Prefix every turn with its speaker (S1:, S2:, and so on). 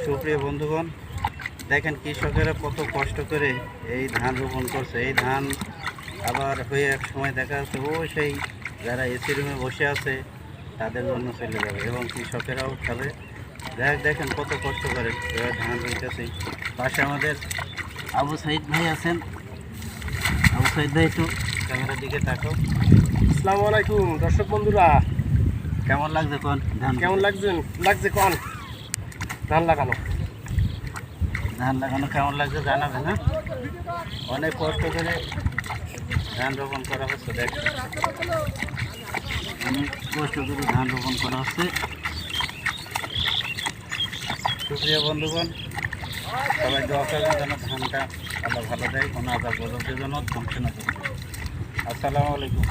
S1: সুপ্রিয় বন্ধুগণ, দেখেন কৃষকেরা কত কষ্ট করে এই ধান রোপণ করছে। এই ধান আবার হয়ে এক সময় দেখা যাচ্ছে সেই যারা এসি রুমে বসে আছে তাদের জন্য চলে যাবে এবং কৃষকেরাও খাবে। দেখেন কত কষ্ট করে এবার ধান রইতেছে। পাশে আমাদের আবু সাইদ ভাই আছেন। আবু সাইদ ভাই একটু ক্যামেরার দিকে তাকাও।
S2: আসসালামু আলাইকুম দর্শক বন্ধুরা,
S1: কেমন লাগছে কোন ধান?
S2: কেমন লাগছে কোন ধান লাগানো
S1: কেমন লাগছে জানাবেন। হ্যাঁ, অনেক কষ্ট করে ধান রোপণ করা হচ্ছে। দেখ, অনেক কষ্ট করে ধান রোপণ করা হচ্ছে। সুপ্রিয় বন্ধুগণ, সবাই দোয়া করবেন যেন ধানটা আল্লাহ ভালো দেয়, কোনো আবার বদলতে যেন ধ্বংস না করে। আসসালামু আলাইকুম।